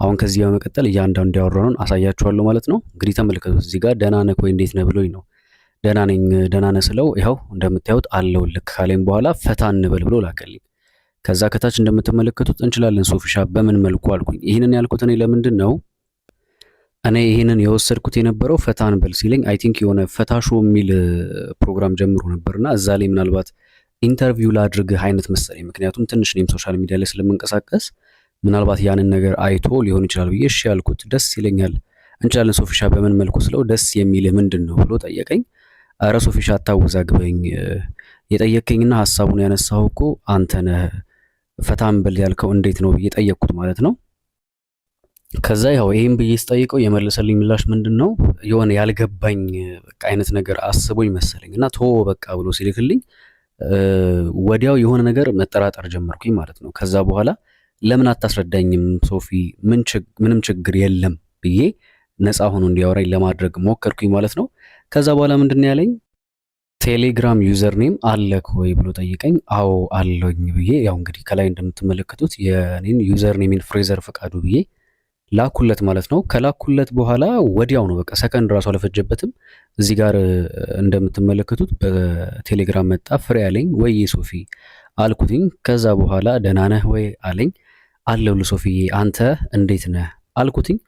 አሁን ከዚህ በመቀጠል እያንዳንዱ ያወራነውን አሳያችኋለሁ ማለት ነው። እንግዲህ ተመልከቱት እዚህ ጋር ደህና ነህ ወይ እንዴት ነህ ብሎኝ ነው። ደህና ነኝ ደህና ነህ ስለው ይኸው እንደምታዩት አለሁልህ ካለኝ በኋላ ፈታ እንበል ብሎ ላከልኝ። ከዛ ከታች እንደምትመለከቱት እንችላለን ሶፊሻ በምን መልኩ አልኩኝ። ይህንን ያልኩት እኔ ለምንድን ነው እኔ ይህንን የወሰድኩት የነበረው ፈታ እንበል ሲለኝ አይ ቲንክ የሆነ ፈታ ሾው የሚል ፕሮግራም ጀምሮ ነበርና እዛ ላይ ምናልባት ኢንተርቪው ላድርግህ አይነት መሰለኝ። ምክንያቱም ትንሽ እኔም ሶሻል ሚዲያ ላይ ስለምንቀሳቀስ ምናልባት ያንን ነገር አይቶ ሊሆን ይችላል ብዬ እሺ ያልኩት። ደስ ይለኛል እንችላለን ሶፊሻ በምን መልኩ ስለው ደስ የሚልህ ምንድን ነው ብሎ ጠየቀኝ። አረ ሶፊሻ አታወዛግበኝ፣ የጠየቀኝና ሀሳቡን ያነሳው እኮ አንተ ነህ፣ ፈታ እንበል ያልከው እንዴት ነው ብዬ ጠየቅኩት ማለት ነው። ከዛ ያው ይሄን ብዬ ስጠይቀው የመለሰልኝ ምላሽ ምንድነው የሆነ ያልገባኝ በቃ አይነት ነገር አስቦኝ መሰለኝ እና ቶ በቃ ብሎ ሲልክልኝ ወዲያው የሆነ ነገር መጠራጠር ጀመርኩኝ ማለት ነው። ከዛ በኋላ ለምን አታስረዳኝም ሶፊ፣ ምንም ችግር የለም ብዬ ነፃ ሆኖ እንዲያወራኝ ለማድረግ ሞከርኩኝ ማለት ነው። ከዛ በኋላ ምንድነው ያለኝ ቴሌግራም ዩዘር ኔም አለክ ወይ ብሎ ጠይቀኝ። አዎ አለኝ ብዬ ያው እንግዲህ ከላይ እንደምትመለከቱት የኔን ዩዘር ኔምን ፍሬዘር ፈቃዱ ብዬ ላኩለት ማለት ነው። ከላኩለት በኋላ ወዲያው ነው በቃ ሰከንድ ራሱ አልፈጀበትም። እዚህ ጋር እንደምትመለከቱት በቴሌግራም መጣ። ፍሬ አለኝ ወይ ሶፊ አልኩትኝ። ከዛ በኋላ ደህና ነህ ወይ አለኝ። አለሁልህ ሶፊዬ አንተ እንዴት ነህ አልኩትኝ።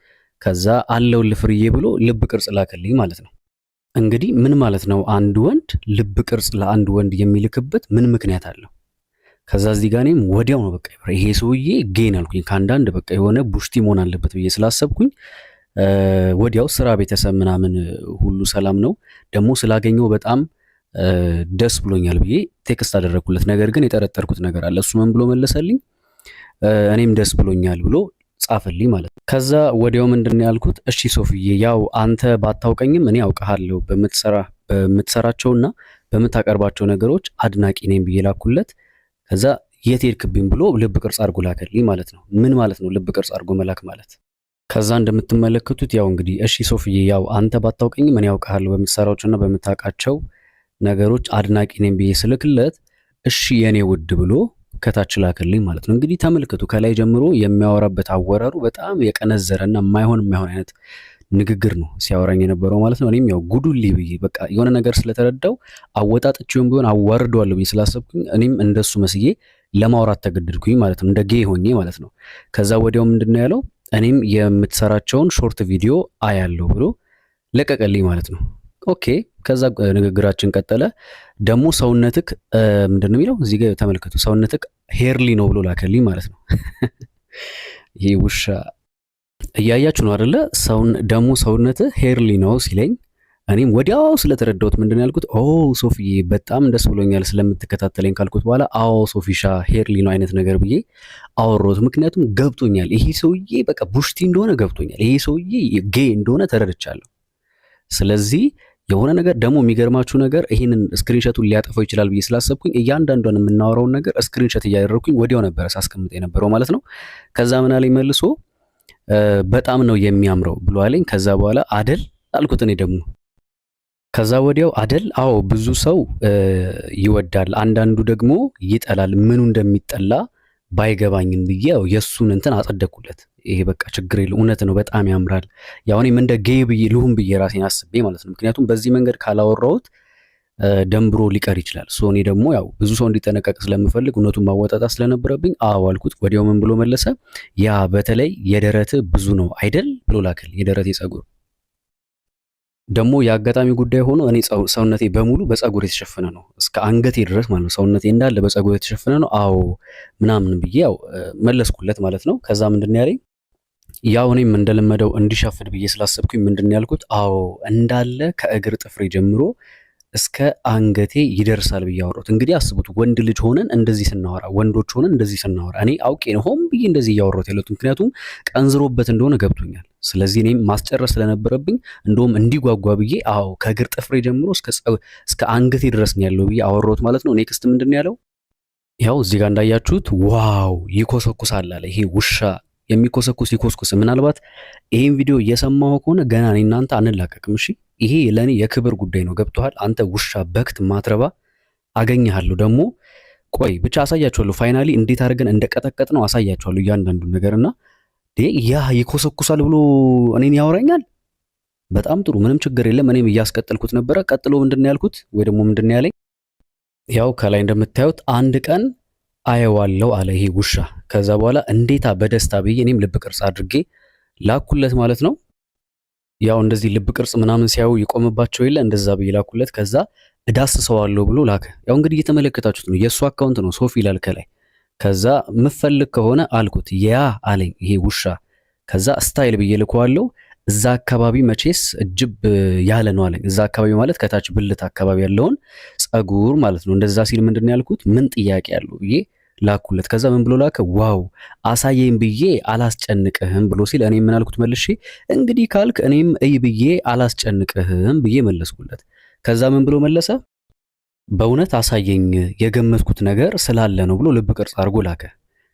ከዛ አለሁልህ ፍርዬ ብሎ ልብ ቅርጽ ላከልኝ ማለት ነው። እንግዲህ ምን ማለት ነው አንድ ወንድ ልብ ቅርጽ ለአንድ ወንድ የሚልክበት ምን ምክንያት አለው? ከዛ እዚህ ጋር እኔም ወዲያው ነው በቃ ይሄ ሰውዬ ጌን አልኩኝ። ከአንዳንድ በቃ የሆነ ቡሽቲ መሆን አለበት ብዬ ስላሰብኩኝ ወዲያው ስራ፣ ቤተሰብ ምናምን ሁሉ ሰላም ነው ደግሞ ስላገኘው በጣም ደስ ብሎኛል ብዬ ቴክስት አደረግኩለት። ነገር ግን የጠረጠርኩት ነገር አለ። እሱ ምን ብሎ መለሰልኝ? እኔም ደስ ብሎኛል ብሎ ጻፈልኝ ማለት ነው። ከዛ ወዲያው ምንድን ያልኩት እሺ ሶፊዬ ያው አንተ ባታውቀኝም እኔ አውቀሃለሁ በምትሰራቸውና በምታቀርባቸው ነገሮች አድናቂ ነኝ ብዬ ላኩለት። ከዛ የት ሄድክብኝ ብሎ ልብ ቅርጽ አድርጎ ላከልኝ ማለት ነው። ምን ማለት ነው ልብ ቅርጽ አድርጎ መላክ ማለት? ከዛ እንደምትመለከቱት ያው እንግዲህ እሺ ሶፊዬ ያው አንተ ባታውቀኝም እኔ አውቀሃለሁ በምትሰራቸውና በምታውቃቸው ነገሮች አድናቂ ነኝ ብዬ ስልክለት እሺ የኔ ውድ ብሎ ከታች ላከልኝ ማለት ነው። እንግዲህ ተመልከቱ ከላይ ጀምሮ የሚያወራበት አወራሩ በጣም የቀነዘረና የማይሆን አይነት ንግግር ነው ሲያወራኝ የነበረው ማለት ነው። እኔም ያው ጉዱሊ ብዬ በቃ የሆነ ነገር ስለተረዳው አወጣጥቼውም ቢሆን አዋርደዋለሁ ብዬ ስላሰብኩኝ እኔም እንደሱ መስዬ ለማውራት ተገደድኩኝ ማለት ነው፣ እንደ ጌ ሆኜ ማለት ነው። ከዛ ወዲያው ምንድነው ያለው እኔም የምትሰራቸውን ሾርት ቪዲዮ አያለሁ ብሎ ለቀቀልኝ ማለት ነው። ኦኬ ከዛ ንግግራችን ቀጠለ። ደግሞ ሰውነትክ ምንድነው የሚለው እዚህ ጋር ተመልከቱ፣ ሰውነትክ ሄርሊ ነው ብሎ ላከልኝ ማለት ነው። ይሄ ውሻ እያያችሁ ነው አይደለ? ደግሞ ሰውነትህ ሄርሊ ነው ሲለኝ እኔም ወዲያው ስለተረዳሁት ምንድነው ያልኩት ኦ ሶፊዬ በጣም ደስ ብሎኛል ስለምትከታተለኝ ካልኩት በኋላ አዎ ሶፊሻ ሄርሊ ነው አይነት ነገር ብዬ አወራሁት። ምክንያቱም ገብቶኛል ይሄ ሰውዬ በቃ ቡሽቲ እንደሆነ ገብቶኛል። ይሄ ሰውዬ ጌ እንደሆነ ተረድቻለሁ። ስለዚህ የሆነ ነገር ደግሞ የሚገርማችሁ ነገር ይሄንን ስክሪንሾቱን ሊያጠፋው ይችላል ብዬ ስላሰብኩኝ እያንዳንዷን የምናወራውን ነገር ስክሪንሾት እያደረኩኝ ወዲያው ነበረ ሳስቀምጥ የነበረው ማለት ነው። ከዛ ምን አለኝ መልሶ በጣም ነው የሚያምረው ብሎ አለኝ። ከዛ በኋላ አደል አልኩት እኔ ደግሞ። ከዛ ወዲያው አደል አዎ ብዙ ሰው ይወዳል፣ አንዳንዱ ደግሞ ይጠላል። ምኑ እንደሚጠላ ባይገባኝም ብዬ ያው የሱን እንትን አጸደኩለት። ይሄ በቃ ችግር የለው እውነት ነው በጣም ያምራል። ያው እኔም እንደ ጌይ ብዬ ልሁን ብዬ ራሴን አስቤ ማለት ነው። ምክንያቱም በዚህ መንገድ ካላወራሁት ደንብሮ ሊቀር ይችላል። ሶ እኔ ደግሞ ያው ብዙ ሰው እንዲጠነቀቅ ስለምፈልግ እውነቱን ማወጣጣ ስለነበረብኝ አዎ አልኩት። ወዲያው ምን ብሎ መለሰ? ያ በተለይ የደረት ብዙ ነው አይደል ብሎ ላከል። የደረት ጸጉር ደግሞ የአጋጣሚ ጉዳይ ሆኖ እኔ ሰውነቴ በሙሉ በጸጉር የተሸፈነ ነው እስከ አንገቴ ድረስ ማለት ነው። ሰውነቴ እንዳለ በጸጉር የተሸፈነ ነው። አዎ ምናምን ብዬ ያው መለስኩለት ማለት ነው። ከዛ ምንድነው ያለኝ ያው እኔም እንደለመደው እንዲሻፍድ ብዬ ስላሰብኩኝ ምንድነው ያልኩት አዎ እንዳለ ከእግር ጥፍሬ ጀምሮ እስከ አንገቴ ይደርሳል ብዬ አወራሁት። እንግዲህ አስቡት ወንድ ልጅ ሆነን እንደዚህ ስናወራ፣ ወንዶች ሆነን እንደዚህ ስናወራ እኔ አውቄ ነው ሆን ብዬ እንደዚህ እያወራሁት ያለሁት፣ ምክንያቱም ቀንዝሮበት እንደሆነ ገብቶኛል። ስለዚህ እኔም ማስጨረስ ስለነበረብኝ እንደውም እንዲጓጓ ብዬ አዎ ከእግር ጥፍሬ ጀምሮ እስከ አንገቴ ድረስ ነው ያለው ብዬ አወራሁት ማለት ነው። ኔክስት ምንድነው ያለው? ያው እዚህ ጋር እንዳያችሁት ዋው ይኮሰኩሳል አለ። ይሄ ውሻ የሚኮሰኩስ ይኮስኩስ። ምናልባት ይሄን ቪዲዮ እየሰማሁ ከሆነ ገና እኔ እናንተ አንላቀቅም። እሺ ይሄ ለኔ የክብር ጉዳይ ነው። ገብቶሃል? አንተ ውሻ በክት ማትረባ አገኘሃለሁ። ደግሞ ቆይ ብቻ አሳያችኋለሁ። ፋይናሊ እንዴት አድርገን እንደቀጠቀጥ ነው አሳያችኋለሁ እያንዳንዱ ነገርና ያ ይኮሰኩሳል ብሎ እኔን ያወራኛል። በጣም ጥሩ ምንም ችግር የለም። እኔም እያስቀጠልኩት ነበረ። ቀጥሎ ምንድን ነው ያልኩት ወይ ደግሞ ምንድን ነው ያለኝ? ያው ከላይ እንደምታዩት አንድ ቀን አየዋለሁ አለ ይሄ ውሻ። ከዛ በኋላ እንዴታ በደስታ ብዬ እኔም ልብ ቅርጽ አድርጌ ላኩለት ማለት ነው። ያው እንደዚህ ልብ ቅርጽ ምናምን ሲያዩ ይቆምባቸው የለ እንደዛ ብዬ ላኩለት። ከዛ እዳስሰዋለሁ ብሎ ላከ። ያው እንግዲህ እየተመለከታችሁት ነው፣ የእሱ አካውንት ነው ሶፊ ይላል ከላይ። ከዛ ምፈልግ ከሆነ አልኩት፣ ያ አለኝ ይሄ ውሻ። ከዛ ስታይል ብዬ ልከዋለሁ። እዛ አካባቢ መቼስ እጅብ ያለ ነው አለኝ። እዛ አካባቢ ማለት ከታች ብልት አካባቢ ያለውን ጸጉር ማለት ነው። እንደዛ ሲል ምንድን ነው ያልኩት? ምን ጥያቄ አለው ብዬ ላኩለት። ከዛ ምን ብሎ ላከ? ዋው አሳየኝ ብዬ አላስጨንቅህም ብሎ ሲል እኔ ምን አልኩት መልሼ? እንግዲህ ካልክ እኔም እይ ብዬ አላስጨንቅህም ብዬ መለስኩለት። ከዛ ምን ብሎ መለሰ? በእውነት አሳየኝ የገመትኩት ነገር ስላለ ነው ብሎ ልብ ቅርጽ አድርጎ ላከ።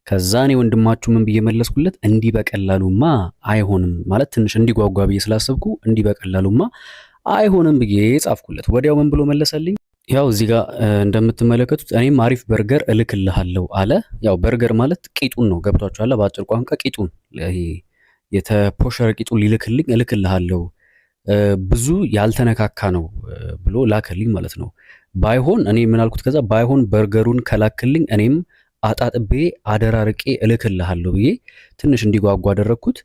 ከዛ እኔ ወንድማችሁ ምን ብዬ መለስኩለት? እንዲህ በቀላሉማ አይሆንም ማለት ትንሽ እንዲጓጓ ብዬ ስላሰብኩ እንዲህ በቀላሉማ አይሆንም ብዬ ጻፍኩለት። ወዲያው ምን ብሎ መለሰልኝ? ያው እዚህ ጋር እንደምትመለከቱት እኔም አሪፍ በርገር እልክልሃለሁ አለ። ያው በርገር ማለት ቂጡን ነው፣ ገብቷችኋል? በአጭር ቋንቋ ቂጡን፣ ይሄ የተፖሸረ ቂጡን ሊልክልኝ እልክልሃለሁ፣ ብዙ ያልተነካካ ነው ብሎ ላከልኝ ማለት ነው። ባይሆን እኔ ምን አልኩት? ከዛ ባይሆን በርገሩን ከላክልኝ እኔም አጣጥቤ አደራርቄ እልክልሃለሁ ብዬ ትንሽ እንዲጓጓ አደረግኩት።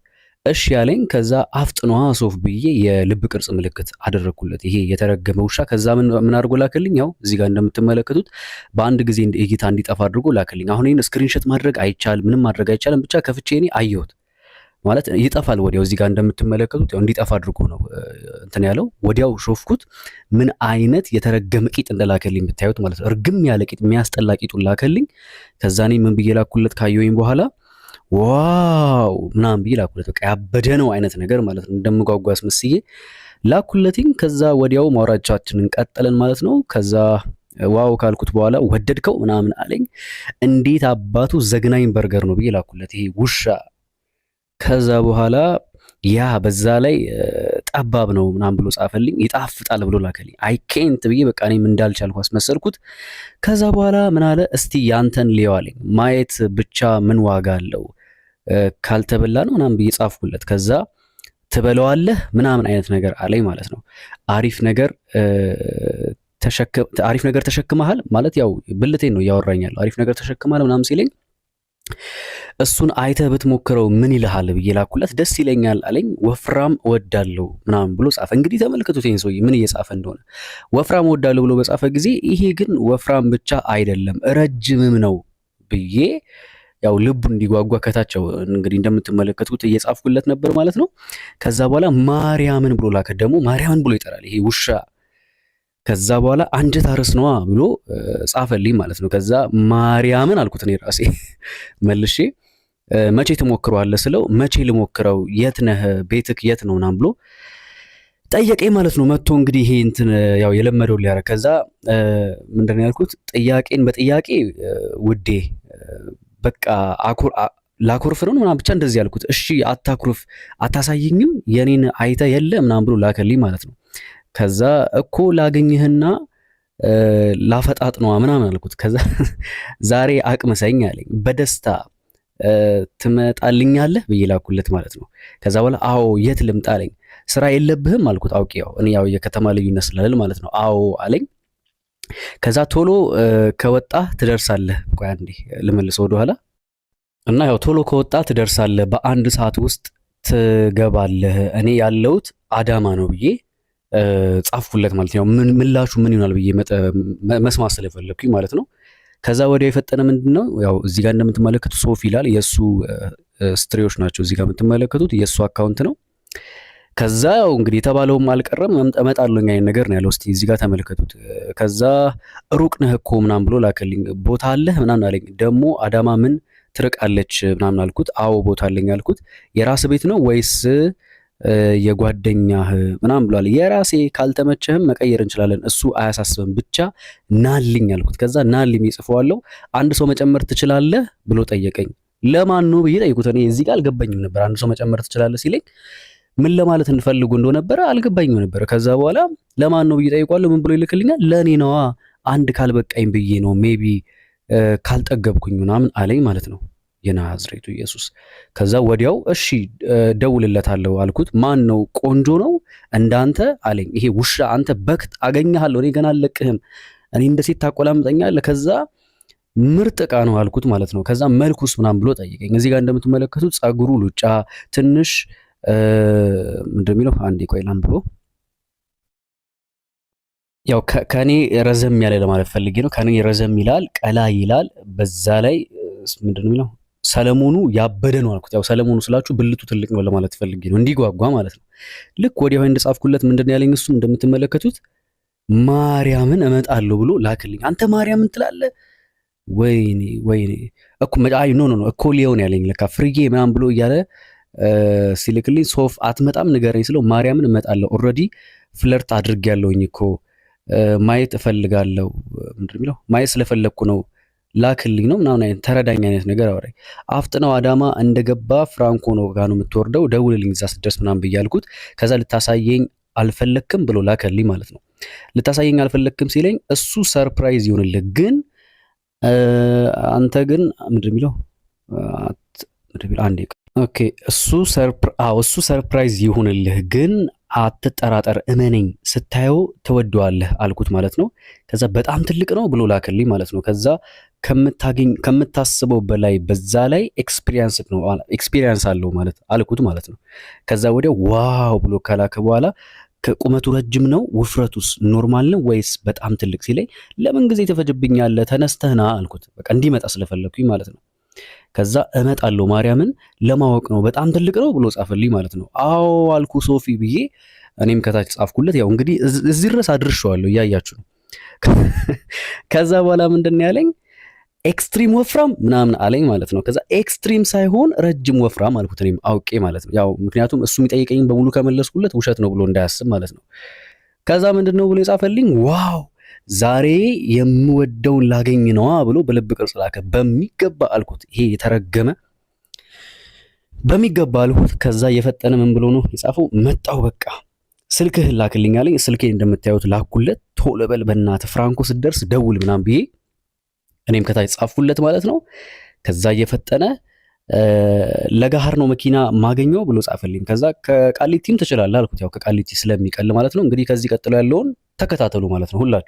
እሺ ያለኝ። ከዛ አፍጥኗ ሶፍ ብዬ የልብ ቅርጽ ምልክት አደረግኩለት፣ ይሄ የተረገመ ውሻ። ከዛ ምን አድርጎ ላክልኝ? ያው እዚህ ጋር እንደምትመለከቱት በአንድ ጊዜ እይታ እንዲጠፋ አድርጎ ላክልኝ። አሁን ይህን ስክሪንሾት ማድረግ አይቻልም፣ ምንም ማድረግ አይቻልም። ብቻ ከፍቼ እኔ አየሁት ማለት ይጠፋል ወዲያው። እዚህ ጋር እንደምትመለከቱት ያው እንዲጠፋ አድርጎ ነው እንትን ያለው። ወዲያው ሾፍኩት። ምን አይነት የተረገመ ቂጥ እንደላከልኝ ብታዩት ማለት ነው። እርግም ያለ ቂጥ፣ የሚያስጠላ ቂጡን ላከልኝ። ከዛ እኔ ምን ብዬ ላኩለት? ካየሁኝ በኋላ ዋው ምናምን ብዬ ላኩለት። በቃ ያበደ ነው አይነት ነገር ማለት ነው። እንደምጓጓስ መስዬ ላኩለትኝ። ከዛ ወዲያው ማውራቻችንን ቀጠለን ማለት ነው። ከዛ ዋው ካልኩት በኋላ ወደድከው ምናምን አለኝ። እንዴት አባቱ ዘግናኝ በርገር ነው ብዬ ላኩለት ይሄ ውሻ። ከዛ በኋላ ያ በዛ ላይ ጠባብ ነው ምናምን ብሎ ጻፈልኝ። ይጣፍጣል ብሎ ላከልኝ። አይ ኬንት ብዬ በቃ እኔም እንዳልቻልኩ አስመሰልኩት። ከዛ በኋላ ምን አለ? እስቲ ያንተን ልየው አለኝ። ማየት ብቻ ምን ዋጋ አለው ካልተበላ ነው ምናምን ብዬ ጻፍኩለት። ከዛ ትበለዋለህ ምናምን አይነት ነገር አለኝ ማለት ነው። አሪፍ ነገር ተሸክመሃል ማለት ያው ብልቴን ነው እያወራኛል። አሪፍ ነገር ተሸክመሃል ምናምን ሲለኝ እሱን አይተህ ብትሞክረው ምን ይልሃል ብዬ ላኩለት። ደስ ይለኛል አለኝ። ወፍራም እወዳለሁ ምናምን ብሎ ጻፈ። እንግዲህ ተመልከቱት ይሄን ሰውዬ ምን እየጻፈ እንደሆነ። ወፍራም እወዳለሁ ብሎ በጻፈ ጊዜ ይሄ ግን ወፍራም ብቻ አይደለም ረጅምም ነው ብዬ ያው ልቡ እንዲጓጓ ከታቸው እንግዲህ እንደምትመለከቱት እየጻፍኩለት ነበር ማለት ነው። ከዛ በኋላ ማርያምን ብሎ ላከ። ደግሞ ማርያምን ብሎ ይጠራል ይሄ ውሻ። ከዛ በኋላ አንጀት አርስ ነዋ ብሎ ጻፈልኝ ማለት ነው። ከዛ ማርያምን አልኩት እኔ ራሴ መልሼ። መቼ ትሞክረዋለህ ስለው መቼ ልሞክረው፣ የት ነህ፣ ቤትክ የት ነው ምናምን ብሎ ጠየቀኝ ማለት ነው። መጥቶ እንግዲህ ይሄ እንትን ያው የለመደው ሊያረግ። ከዛ ምንድነው ያልኩት? ጥያቄን በጥያቄ ውዴ በቃ ላኮርፍ ነው ምናምን ብቻ እንደዚህ ያልኩት። እሺ አታኩርፍ፣ አታሳየኝም የኔን አይተ የለ ምናምን ብሎ ላከልኝ ማለት ነው። ከዛ እኮ ላገኝህና ላፈጣጥ ነዋ ምናምን አልኩት። ከዛ ዛሬ አቅምሰኝ አለኝ። በደስታ ትመጣልኛለህ ብዬ ላኩለት ማለት ነው። ከዛ በኋላ አዎ የት ልምጣ አለኝ። ስራ የለብህም አልኩት። አውቄ ያው እኔ ያው የከተማ ልዩነት ስላለ ማለት ነው። አዎ አለኝ። ከዛ ቶሎ ከወጣ ትደርሳለህ። ቆይ አንዴ ልመልሰው ወደኋላ እና ያው ቶሎ ከወጣ ትደርሳለህ፣ በአንድ ሰዓት ውስጥ ትገባለህ፣ እኔ ያለሁት አዳማ ነው ብዬ ጻፍኩለት ማለት ነው። ምላሹ ምን ይሆናል ብዬ መስማት ስለፈለኩኝ ማለት ነው። ከዛ ወዲያው የፈጠነ ምንድነው ያው እዚህ ጋር እንደምትመለከቱት ሶፊ ይላል። የሱ ስትሪዎች ናቸው እዚህ ጋር የምትመለከቱት፣ የሱ አካውንት ነው። ከዛ ያው እንግዲህ የተባለውም አልቀረም እመጣለሁ አይነት ነገር ነው ያለው። እስቲ እዚህ ጋር ተመልከቱት። ከዛ ሩቅ ነህ እኮ ምናምን ብሎ ላከልኝ። ቦታ አለህ ምናምን አለኝ። ደግሞ አዳማ ምን ትርቃለች ምናምን አልኩት። አዎ ቦታ አለኝ አልኩት። የራስ ቤት ነው ወይስ የጓደኛህ ምናምን ብሏል። የራሴ ካልተመቸህም መቀየር እንችላለን፣ እሱ አያሳስብም፣ ብቻ ናልኝ አልኩት። ከዛ ናልኝ ይጽፈዋለሁ። አንድ ሰው መጨመር ትችላለህ ብሎ ጠየቀኝ። ለማን ነው ብዬ ጠይቁት። እኔ እዚህ ጋር አልገባኝም ነበር። አንድ ሰው መጨመር ትችላለህ ሲለኝ ምን ለማለት እንፈልጉ እንደነበረ አልገባኝም ነበር። ከዛ በኋላ ለማን ነው ብዬ ጠይቋለሁ። ምን ብሎ ይልክልኛል? ለእኔ ነዋ፣ አንድ ካልበቃኝ ብዬ ነው፣ ሜቢ ካልጠገብኩኝ ምናምን አለኝ ማለት ነው። የናዝሬቱ ኢየሱስ። ከዛ ወዲያው እሺ ደውልለታለሁ አልኩት። ማን ነው? ቆንጆ ነው እንዳንተ አለኝ። ይሄ ውሻ አንተ በክት አገኘሃለሁ፣ እኔ ገና አልለቅህም፣ እኔ እንደ ሴት ታቆላምጠኛለህ። ከዛ ምርጥ ዕቃ ነው አልኩት ማለት ነው። ከዛ መልኩስ ምናምን ብሎ ጠየቀኝ። እዚህ ጋር እንደምትመለከቱት ጸጉሩ ሉጫ ትንሽ ምንድን የሚለው አንዴ ቆይ ላንብበው። ያው ከኔ ረዘም ያለ ለማለት ፈልጌ ነው። ከኔ ረዘም ይላል፣ ቀላ ይላል። በዛ ላይ ምንድን ነው የሚለው ሰለሞኑ ያበደ ነው አልኩት። ያው ሰለሞኑ ስላችሁ ብልቱ ትልቅ ነው ለማለት ፈልጌ ነው፣ እንዲጓጓ ማለት ነው። ልክ ወዲያው እንደጻፍኩለት ምንድን ነው ያለኝ? እሱም እንደምትመለከቱት ማርያምን እመጣለሁ ብሎ ላክልኝ። አንተ ማርያምን ትላለህ? ወይኔ ወይኔ እኮ አይ ኖ ኖ ኖ እኮ ሊሆን ያለኝ ለካ ፍርዬ ምናምን ብሎ እያለ ሲልክልኝ ሶፍ አትመጣም ንገረኝ ስለው ማርያምን እመጣለሁ ኦልሬዲ ፍለርት አድርጌያለሁኝ እኮ ማየት እፈልጋለሁ። ምንድን የሚለው ማየት ስለፈለግኩ ነው ላክልኝ ነው ምናምን አይነት ተረዳኝ አይነት ነገር አወራኝ። አፍጥነው አዳማ እንደገባ ፍራንኮ ነው ጋር ነው የምትወርደው፣ ደውልልኝ እዛ ስትደርስ ምናምን ብዬ አልኩት። ከዛ ልታሳየኝ አልፈለግክም ብሎ ላከልኝ ማለት ነው። ልታሳየኝ አልፈለግክም ሲለኝ እሱ ሰርፕራይዝ ይሆንልህ ግን አንተ ግን ምንድን የሚለው አንዴ ኦኬ እሱ ሰርፕራይዝ ይሁንልህ ግን አትጠራጠር፣ እመነኝ፣ ስታየው ትወደዋለህ አልኩት ማለት ነው። ከዛ በጣም ትልቅ ነው ብሎ ላክልኝ ማለት ነው። ከዛ ከምታስበው በላይ በዛ ላይ ኤክስፒሪየንስ አለው ማለት አልኩት ማለት ነው። ከዛ ወዲያ ዋው ብሎ ከላከ በኋላ ከቁመቱ ረጅም ነው ውፍረቱስ ኖርማል ነው ወይስ በጣም ትልቅ ሲለኝ ለምን ጊዜ ተፈጅብኛለህ ተነስተህና አልኩት። በቃ እንዲመጣ ስለፈለኩኝ ማለት ነው። ከዛ እመጣለሁ ማርያምን ለማወቅ ነው በጣም ትልቅ ነው ብሎ ጻፈልኝ ማለት ነው። አዎ አልኩ ሶፊ ብዬ እኔም ከታች ጻፍኩለት። ያው እንግዲህ እዚህ ድረስ አድርሼዋለሁ እያያችሁ ነው። ከዛ በኋላ ምንድን ነው ያለኝ? ኤክስትሪም ወፍራም ምናምን አለኝ ማለት ነው። ከዛ ኤክስትሪም ሳይሆን ረጅም ወፍራም አልኩት እኔም አውቄ ማለት ነው። ያው ምክንያቱም እሱ የሚጠይቀኝ በሙሉ ከመለስኩለት ውሸት ነው ብሎ እንዳያስብ ማለት ነው። ከዛ ምንድን ነው ብሎ የጻፈልኝ? ዋው ዛሬ የምወደውን ላገኝ ነዋ ብሎ በልብ ቅርጽ ላከ። በሚገባ አልኩት። ይሄ የተረገመ በሚገባ አልኩት። ከዛ እየፈጠነ ምን ብሎ ነው የጻፈው? መጣው በቃ ስልክህን ላክልኝ አለኝ። ስልኬን እንደምታዩት ላኩለት። ቶሎ በል በእናትህ ፍራንኮ ስትደርስ ደውል ምናምን ብዬ እኔም ከታች ጻፍኩለት ማለት ነው። ከዛ እየፈጠነ ለጋሃር ነው መኪና ማገኘው ብሎ ጻፈልኝ። ከዛ ከቃሊቲም ትችላለህ አልኩት። ያው ከቃሊቲ ስለሚቀል ማለት ነው። እንግዲህ ከዚህ ቀጥሎ ያለውን ተከታተሉ ማለት ነው ሁላችሁ።